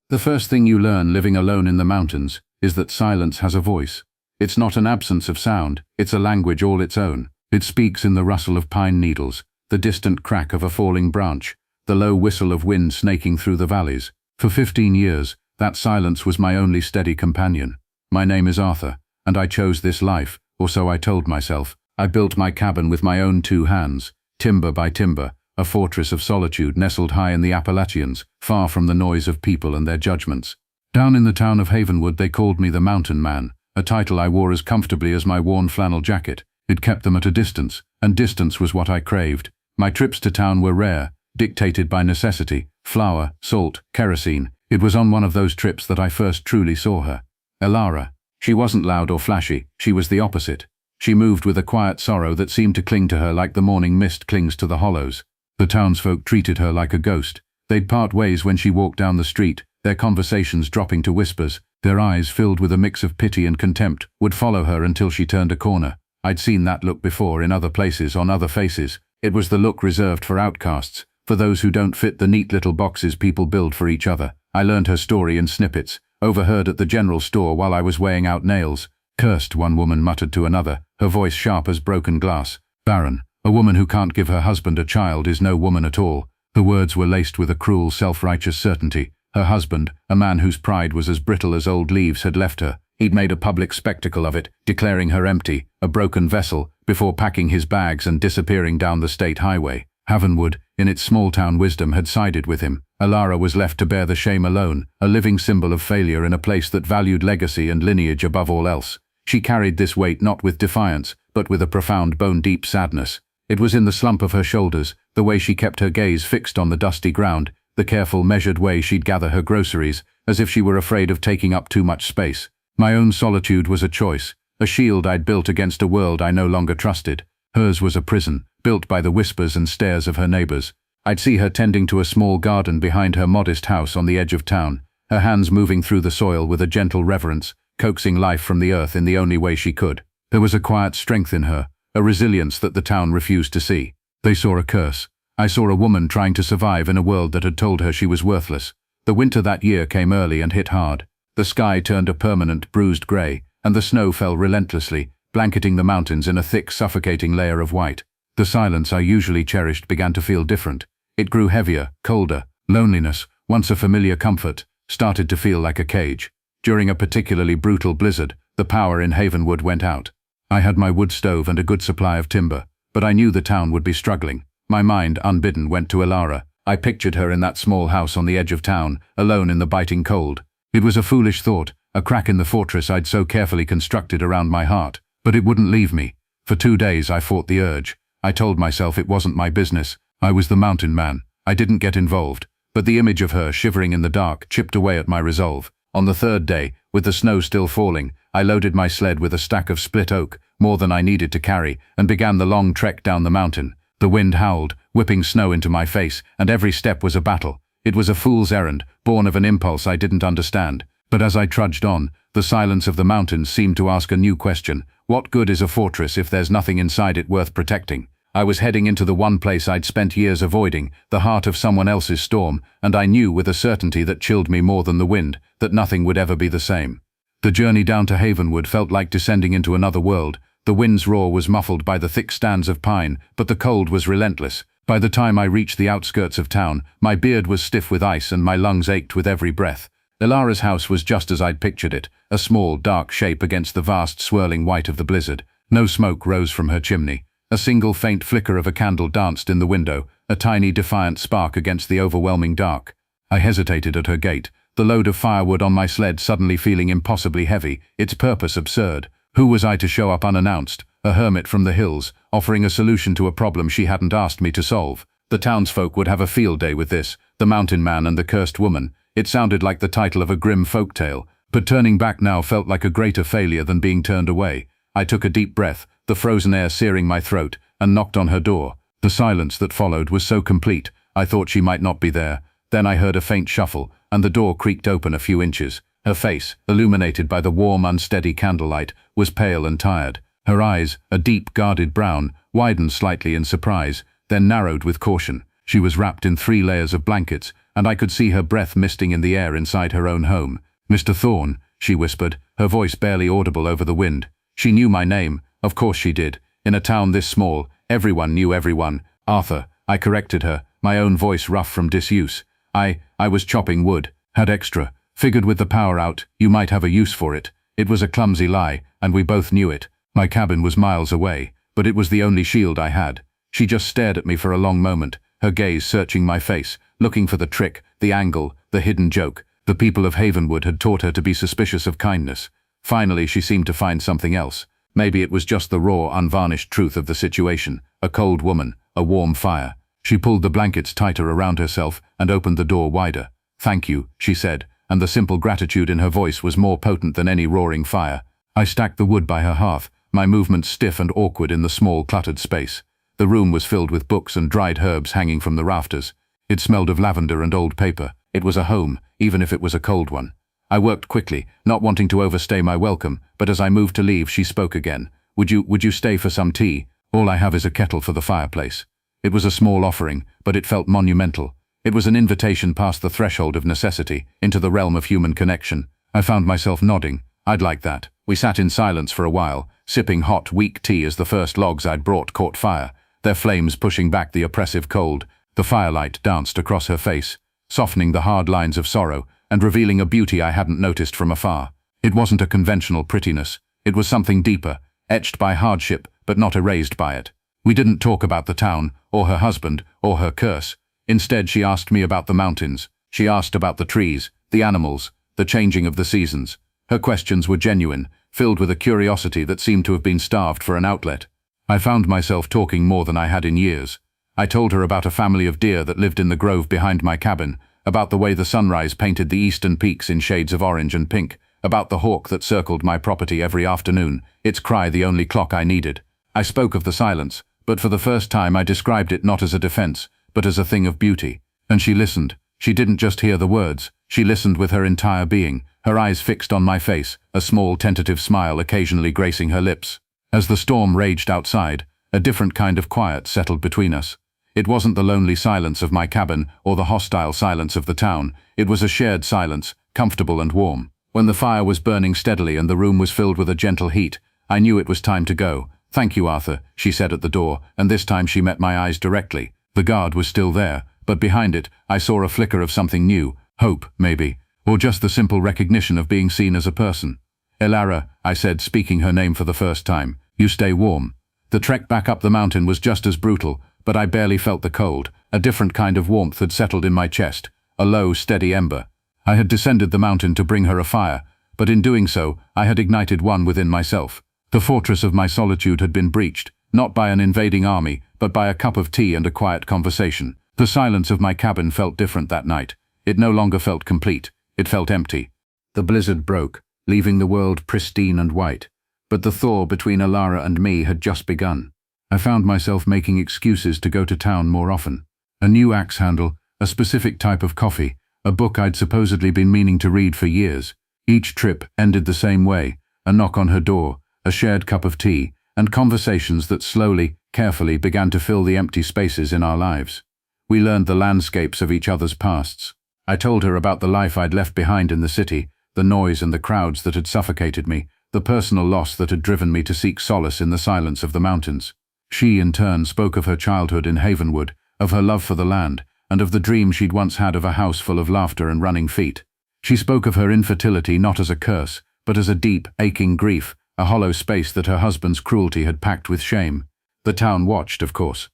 The first thing you learn living alone in the mountains is that silence has a voice. It's not an absence of sound, it's a language all its own. It speaks in the rustle of pine needles, the distant crack of a falling branch, the low whistle of wind snaking through the valleys. For 15 years, that silence was my only steady companion. My name is Arthur, and I chose this life, or so I told myself. I built my cabin with my own 2 hands, timber by timber, a fortress of solitude nestled high in the Appalachians, far from the noise of people and their judgments. Down in the town of Havenwood they called me the Mountain Man, a title I wore as comfortably as my worn flannel jacket. It kept them at a distance, and distance was what I craved. My trips to town were rare, dictated by necessity: flour, salt, kerosene. It was on one of those trips that I first truly saw her. Elara. She wasn't loud or flashy, she was the opposite. She moved with a quiet sorrow that seemed to cling to her like the morning mist clings to the hollows. The townsfolk treated her like a ghost. They'd part ways when she walked down the street, their conversations dropping to whispers. Their eyes, filled with a mix of pity and contempt, would follow her until she turned a corner. I'd seen that look before in other places, on other faces. It was the look reserved for outcasts, for those who don't fit the neat little boxes people build for each other. I learned her story in snippets, overheard at the general store while I was weighing out nails. "Cursed," one woman muttered to another, her voice sharp as broken glass. "Barren. A woman who can't give her husband a child is no woman at all." The words were laced with a cruel, self-righteous certainty. Her husband, a man whose pride was as brittle as old leaves, had left her. He'd made a public spectacle of it, declaring her empty, a broken vessel, before packing his bags and disappearing down the state highway. Havenwood, in its small-town wisdom, had sided with him. Elara was left to bear the shame alone, a living symbol of failure in a place that valued legacy and lineage above all else. She carried this weight not with defiance, but with a profound bone-deep sadness. It was in the slump of her shoulders, the way she kept her gaze fixed on the dusty ground, the careful, measured way she'd gather her groceries, as if she were afraid of taking up too much space. My own solitude was a choice, a shield I'd built against a world I no longer trusted. Hers was a prison, built by the whispers and stares of her neighbors. I'd see her tending to a small garden behind her modest house on the edge of town, her hands moving through the soil with a gentle reverence, coaxing life from the earth in the only way she could. There was a quiet strength in her, a resilience that the town refused to see. They saw a curse. I saw a woman trying to survive in a world that had told her she was worthless. The winter that year came early and hit hard. The sky turned a permanent, bruised grey, and the snow fell relentlessly, blanketing the mountains in a thick, suffocating layer of white. The silence I usually cherished began to feel different. It grew heavier, colder. Loneliness, once a familiar comfort, started to feel like a cage. During a particularly brutal blizzard, the power in Havenwood went out. I had my wood stove and a good supply of timber, but I knew the town would be struggling. My mind, unbidden, went to Elara. I pictured her in that small house on the edge of town, alone in the biting cold. It was a foolish thought, a crack in the fortress I'd so carefully constructed around my heart. But it wouldn't leave me. For 2 days I fought the urge. I told myself it wasn't my business. I was the mountain man. I didn't get involved. But the image of her shivering in the dark chipped away at my resolve. On the 3rd day, with the snow still falling, I loaded my sled with a stack of split oak, more than I needed to carry, and began the long trek down the mountain. The wind howled, whipping snow into my face, and every step was a battle. It was a fool's errand, born of an impulse I didn't understand. But as I trudged on, the silence of the mountains seemed to ask a new question. What good is a fortress if there's nothing inside it worth protecting? I was heading into the one place I'd spent years avoiding, the heart of someone else's storm, and I knew with a certainty that chilled me more than the wind, that nothing would ever be the same. The journey down to Havenwood felt like descending into another world. The wind's roar was muffled by the thick stands of pine, but the cold was relentless. By the time I reached the outskirts of town, my beard was stiff with ice and my lungs ached with every breath. Elara's house was just as I'd pictured it, a small, dark shape against the vast, swirling white of the blizzard. No smoke rose from her chimney. A single faint flicker of a candle danced in the window, a tiny, defiant spark against the overwhelming dark. I hesitated at her gate, the load of firewood on my sled suddenly feeling impossibly heavy, its purpose absurd. Who was I to show up unannounced, a hermit from the hills, offering a solution to a problem she hadn't asked me to solve? The townsfolk would have a field day with this, the mountain man and the cursed woman. It sounded like the title of a grim folk tale, but turning back now felt like a greater failure than being turned away. I took a deep breath, the frozen air searing my throat, and knocked on her door. The silence that followed was so complete, I thought she might not be there. Then I heard a faint shuffle, and the door creaked open a few inches. Her face, illuminated by the warm, unsteady candlelight, was pale and tired. Her eyes, a deep, guarded brown, widened slightly in surprise, then narrowed with caution. She was wrapped in 3 layers of blankets, and I could see her breath misting in the air inside her own home. "Mr. Thorne," she whispered, her voice barely audible over the wind. She knew my name, of course she did. In a town this small, everyone knew everyone. "Arthur," I corrected her, my own voice rough from disuse. I was chopping wood, had extra, figured with the power out, you might have a use for it." It was a clumsy lie, and we both knew it. My cabin was miles away, but it was the only shield I had. She just stared at me for a long moment, her gaze searching my face, looking for the trick, the angle, the hidden joke. The people of Havenwood had taught her to be suspicious of kindness. Finally, she seemed to find something else. Maybe it was just the raw, unvarnished truth of the situation. A cold woman, a warm fire. She pulled the blankets tighter around herself and opened the door wider. "Thank you," she said, and the simple gratitude in her voice was more potent than any roaring fire. I stacked the wood by her hearth, my movements stiff and awkward in the small, cluttered space. The room was filled with books and dried herbs hanging from the rafters. It smelled of lavender and old paper. It was a home, even if it was a cold one. I worked quickly, not wanting to overstay my welcome, but as I moved to leave, she spoke again. Would you stay for some tea? All I have is a kettle for the fireplace." It was a small offering, but it felt monumental. It was an invitation past the threshold of necessity, into the realm of human connection. I found myself nodding. I'd like that. We sat in silence for a while, sipping hot, weak tea as the first logs I'd brought caught fire, their flames pushing back the oppressive cold. The firelight danced across her face, softening the hard lines of sorrow and revealing a beauty I hadn't noticed from afar. It wasn't a conventional prettiness. It was something deeper, etched by hardship but not erased by it. We didn't talk about the town, or her husband, or her curse. Instead, she asked me about the mountains. She asked about the trees, the animals, the changing of the seasons. Her questions were genuine, filled with a curiosity that seemed to have been starved for an outlet. I found myself talking more than I had in years. I told her about a family of deer that lived in the grove behind my cabin, about the way the sunrise painted the eastern peaks in shades of orange and pink, about the hawk that circled my property every afternoon, its cry the only clock I needed. I spoke of the silence, but for the first time I described it not as a defense, but as a thing of beauty. And she listened. She didn't just hear the words, she listened with her entire being, her eyes fixed on my face, a small tentative smile occasionally gracing her lips. As the storm raged outside, a different kind of quiet settled between us. It wasn't the lonely silence of my cabin or the hostile silence of the town. It was a shared silence, comfortable and warm. When the fire was burning steadily and the room was filled with a gentle heat, I knew it was time to go. "Thank you, Arthur," she said at the door, and this time she met my eyes directly. The guard was still there, but behind it, I saw a flicker of something new. Hope, maybe, or just the simple recognition of being seen as a person. "Elara," I said, speaking her name for the first time. "You stay warm." The trek back up the mountain was just as brutal, but I barely felt the cold. A different kind of warmth had settled in my chest, a low, steady ember. I had descended the mountain to bring her a fire, but in doing so, I had ignited one within myself. The fortress of my solitude had been breached, not by an invading army, but by a cup of tea and a quiet conversation. The silence of my cabin felt different that night. It no longer felt complete. It felt empty. The blizzard broke, leaving the world pristine and white. But the thaw between Elara and me had just begun. I found myself making excuses to go to town more often. A new axe handle, a specific type of coffee, a book I'd supposedly been meaning to read for years. Each trip ended the same way, a knock on her door, a shared cup of tea, and conversations that slowly, carefully began to fill the empty spaces in our lives. We learned the landscapes of each other's pasts. I told her about the life I'd left behind in the city, the noise and the crowds that had suffocated me, the personal loss that had driven me to seek solace in the silence of the mountains. She, in turn, spoke of her childhood in Havenwood, of her love for the land, and of the dream she'd once had of a house full of laughter and running feet. She spoke of her infertility not as a curse, but as a deep, aching grief, a hollow space that her husband's cruelty had packed with shame. The town watched, of course.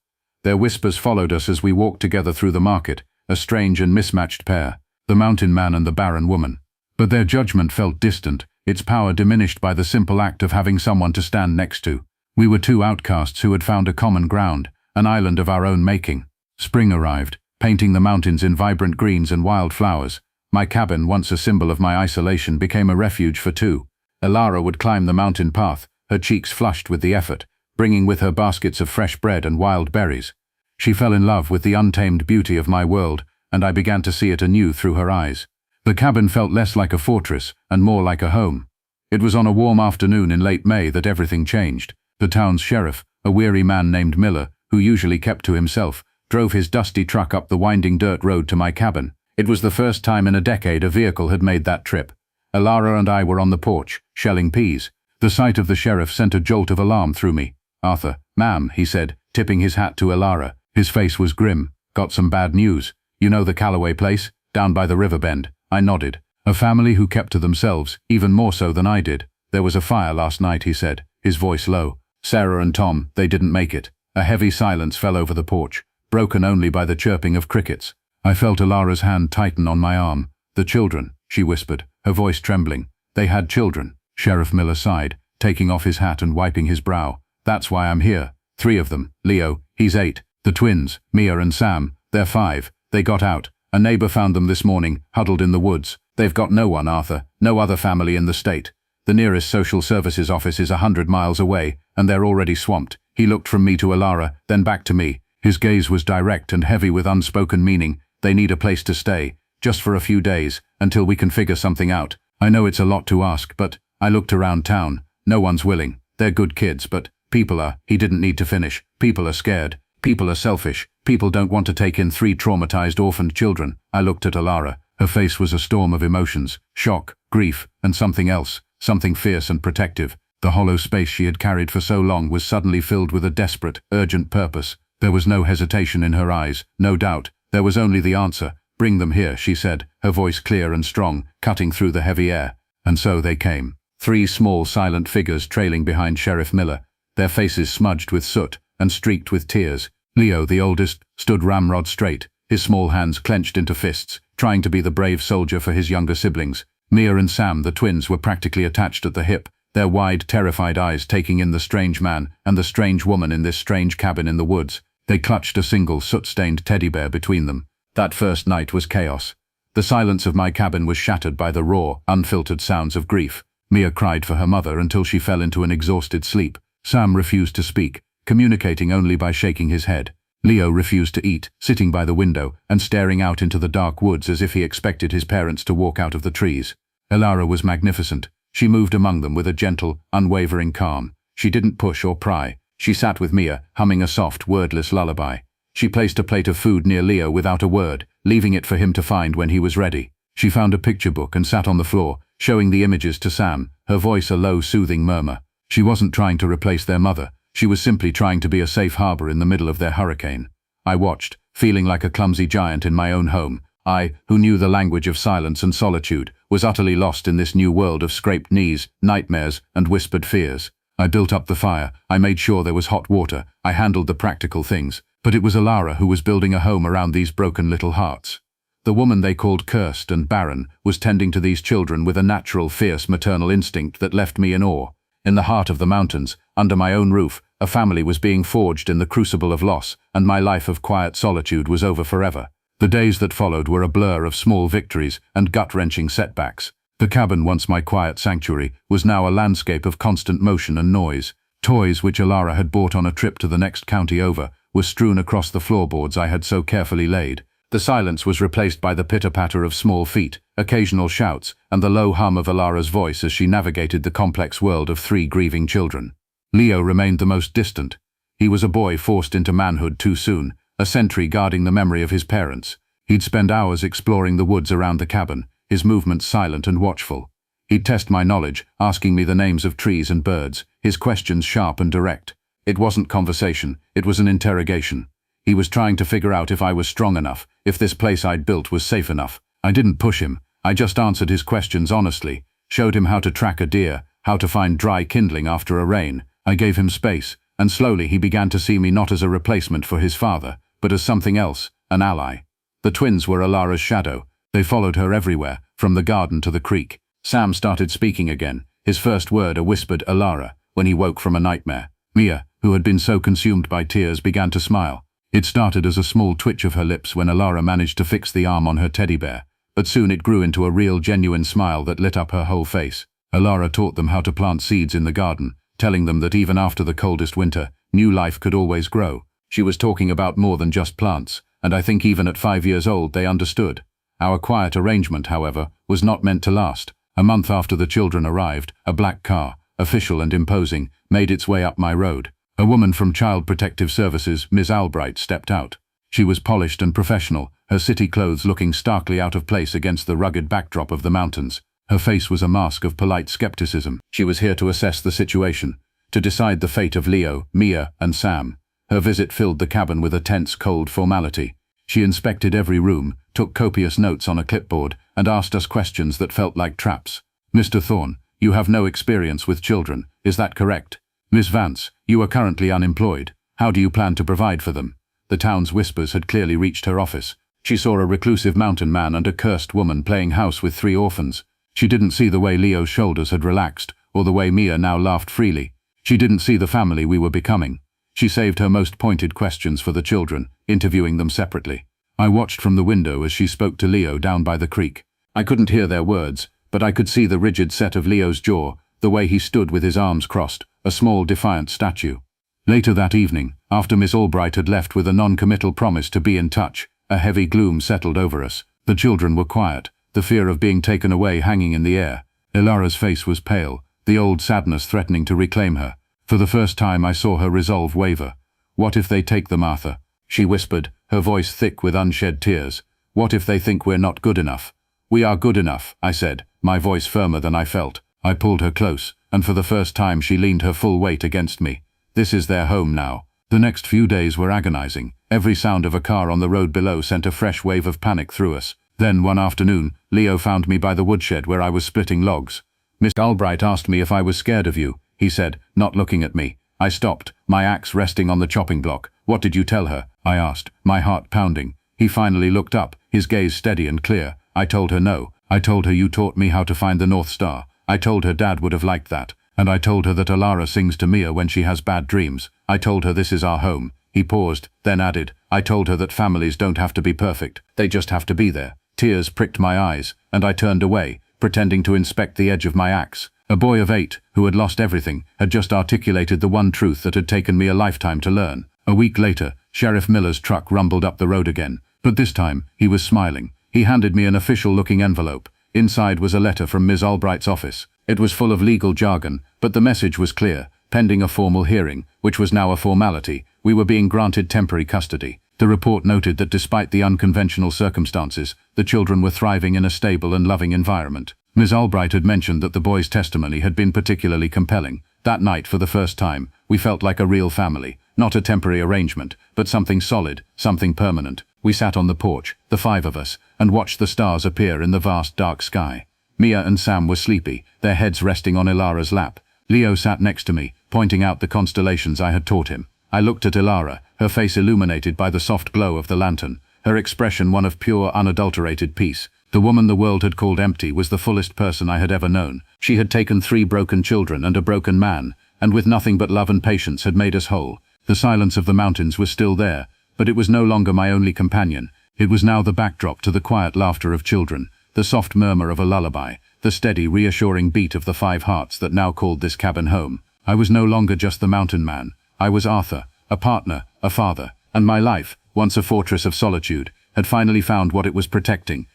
Their whispers followed us as we walked together through the market, a strange and mismatched pair, the mountain man and the barren woman. But their judgment felt distant, its power diminished by the simple act of having someone to stand next to. We were two outcasts who had found a common ground, an island of our own making. Spring arrived, painting the mountains in vibrant greens and wild flowers. My cabin, once a symbol of my isolation, became a refuge for two. Elara would climb the mountain path, her cheeks flushed with the effort, bringing with her baskets of fresh bread and wild berries. She fell in love with the untamed beauty of my world, and I began to see it anew through her eyes. The cabin felt less like a fortress and more like a home. It was on a warm afternoon in late May that everything changed. The town's sheriff, a weary man named Miller, who usually kept to himself, drove his dusty truck up the winding dirt road to my cabin. It was the first time in a decade a vehicle had made that trip. Elara and I were on the porch, shelling peas. The sight of the sheriff sent a jolt of alarm through me. "Arthur, ma'am," he said, tipping his hat to Elara. His face was grim. "Got some bad news. You know the Callaway place? Down by the river bend." I nodded. "A family who kept to themselves, even more so than I did. There was a fire last night," he said, his voice low. "Sarah and Tom, they didn't make it." A heavy silence fell over the porch, broken only by the chirping of crickets. I felt Elara's hand tighten on my arm. "The children," she whispered, her voice trembling. "They had children." Sheriff Miller sighed, taking off his hat and wiping his brow. "That's why I'm here. 3 of them. Leo, he's 8. The twins, Mia and Sam, they're 5. They got out. A neighbor found them this morning, huddled in the woods. They've got no one, Arthur, no other family in the state. The nearest social services office is 100 miles away, and they're already swamped." He looked from me to Elara, then back to me. His gaze was direct and heavy with unspoken meaning. "They need a place to stay, just for a few days, until we can figure something out. I know it's a lot to ask, but..." I looked around town. No one's willing. They're good kids, but people are. He didn't need to finish. People are scared. People are selfish. People don't want to take in 3 traumatized orphaned children. I looked at Elara. Her face was a storm of emotions. Shock, grief, and something else. Something fierce and protective. The hollow space she had carried for so long was suddenly filled with a desperate, urgent purpose. There was no hesitation in her eyes, no doubt. There was only the answer. "Bring them here," she said, her voice clear and strong, cutting through the heavy air. And so they came. 3 small, silent figures trailing behind Sheriff Miller, their faces smudged with soot and streaked with tears. Leo, the oldest, stood ramrod straight, his small hands clenched into fists, trying to be the brave soldier for his younger siblings. Mia and Sam, the twins, were practically attached at the hip, their wide, terrified eyes taking in the strange man and the strange woman in this strange cabin in the woods. They clutched a single soot-stained teddy bear between them. That first night was chaos. The silence of my cabin was shattered by the raw, unfiltered sounds of grief. Mia cried for her mother until she fell into an exhausted sleep. Sam refused to speak, communicating only by shaking his head. Leo refused to eat, sitting by the window and staring out into the dark woods as if he expected his parents to walk out of the trees. Elara was magnificent. She moved among them with a gentle, unwavering calm. She didn't push or pry. She sat with Mia, humming a soft, wordless lullaby. She placed a plate of food near Leo without a word, leaving it for him to find when he was ready. She found a picture book and sat on the floor, showing the images to Sam, her voice a low, soothing murmur. She wasn't trying to replace their mother. She was simply trying to be a safe harbor in the middle of their hurricane. I watched, feeling like a clumsy giant in my own home. I, who knew the language of silence and solitude, was utterly lost in this new world of scraped knees, nightmares, and whispered fears. I built up the fire. I made sure there was hot water. I handled the practical things. But it was Elara who was building a home around these broken little hearts. The woman they called cursed and barren was tending to these children with a natural, fierce maternal instinct that left me in awe. In the heart of the mountains, under my own roof, a family was being forged in the crucible of loss, and my life of quiet solitude was over forever. The days that followed were a blur of small victories and gut-wrenching setbacks. The cabin, once my quiet sanctuary, was now a landscape of constant motion and noise. Toys which Elara had bought on a trip to the next county over were strewn across the floorboards I had so carefully laid. The silence was replaced by the pitter-patter of small feet, occasional shouts, and the low hum of Elara's voice as she navigated the complex world of 3 grieving children. Leo remained the most distant. He was a boy forced into manhood too soon, a sentry guarding the memory of his parents. He'd spend hours exploring the woods around the cabin, his movements silent and watchful. He'd test my knowledge, asking me the names of trees and birds, his questions sharp and direct. It wasn't conversation, it was an interrogation. He was trying to figure out if I was strong enough, if this place I'd built was safe enough. I didn't push him. I just answered his questions honestly, showed him how to track a deer, how to find dry kindling after a rain. I gave him space, and slowly he began to see me not as a replacement for his father, but as something else, an ally. The twins were Elara's shadow. They followed her everywhere, from the garden to the creek. Sam started speaking again, his first word a whispered Elara, when he woke from a nightmare. Mia, who had been so consumed by tears, began to smile. It started as a small twitch of her lips when Elara managed to fix the arm on her teddy bear, but soon it grew into a real, genuine smile that lit up her whole face. Elara taught them how to plant seeds in the garden, telling them that even after the coldest winter, new life could always grow. She was talking about more than just plants, and I think even at 5 years old they understood. Our quiet arrangement, however, was not meant to last. A month after the children arrived, a black car, official and imposing, made its way up my road. A woman from Child Protective Services, Ms. Albright, stepped out. She was polished and professional, her city clothes looking starkly out of place against the rugged backdrop of the mountains. Her face was a mask of polite skepticism. She was here to assess the situation, to decide the fate of Leo, Mia, and Sam. Her visit filled the cabin with a tense, cold formality. She inspected every room, took copious notes on a clipboard, and asked us questions that felt like traps. "Mr. Thorne, you have no experience with children, is that correct? Miss Vance, you are currently unemployed. How do you plan to provide for them?" The town's whispers had clearly reached her office. She saw a reclusive mountain man and a cursed woman playing house with 3 orphans. She didn't see the way Leo's shoulders had relaxed, or the way Mia now laughed freely. She didn't see the family we were becoming. She saved her most pointed questions for the children, interviewing them separately. I watched from the window as she spoke to Leo down by the creek. I couldn't hear their words, but I could see the rigid set of Leo's jaw, the way he stood with his arms crossed, a small defiant statue. Later that evening, after Miss Albright had left with a non-committal promise to be in touch, a heavy gloom settled over us. The children were quiet, the fear of being taken away hanging in the air. Elara's face was pale, the old sadness threatening to reclaim her. For the first time I saw her resolve waver. "What if they take them, Arthur?" she whispered, her voice thick with unshed tears. "What if they think we're not good enough?" "We are good enough," I said, my voice firmer than I felt. I pulled her close, and for the first time she leaned her full weight against me. This is their home now. The next few days were agonizing. Every sound of a car on the road below sent a fresh wave of panic through us. Then, one afternoon, Leo found me by the woodshed where I was splitting logs. "Miss Albright asked me if I was scared of you," he said, not looking at me. I stopped, my axe resting on the chopping block. "What did you tell her?" I asked, my heart pounding. He finally looked up, his gaze steady and clear. "I told her no. I told her you taught me how to find the North Star. I told her Dad would have liked that. And I told her that Elara sings to Mia when she has bad dreams. I told her this is our home." He paused, then added, "I told her that families don't have to be perfect. They just have to be there." Tears pricked my eyes, and I turned away, pretending to inspect the edge of my axe. A boy of 8, who had lost everything, had just articulated the one truth that had taken me a lifetime to learn. A week later, Sheriff Miller's truck rumbled up the road again, but this time, he was smiling. He handed me an official-looking envelope. Inside was a letter from Ms. Albright's office. It was full of legal jargon, but the message was clear. Pending a formal hearing, which was now a formality, we were being granted temporary custody. The report noted that despite the unconventional circumstances, the children were thriving in a stable and loving environment. Ms. Albright had mentioned that the boys' testimony had been particularly compelling. That night, for the first time, we felt like a real family, not a temporary arrangement, but something solid, something permanent. We sat on the porch, the 5 of us, and watched the stars appear in the vast dark sky. Mia and Sam were sleepy, their heads resting on Elara's lap. Leo sat next to me, pointing out the constellations I had taught him. I looked at Elara, her face illuminated by the soft glow of the lantern, her expression one of pure, unadulterated peace. The woman the world had called empty was the fullest person I had ever known. She had taken 3 broken children and a broken man, and with nothing but love and patience had made us whole. The silence of the mountains was still there, but it was no longer my only companion. It was now the backdrop to the quiet laughter of children, the soft murmur of a lullaby, the steady, reassuring beat of the 5 hearts that now called this cabin home. I was no longer just the mountain man. I was Arthur, a partner, a father, and my life, once a fortress of solitude, had finally found what it was protecting,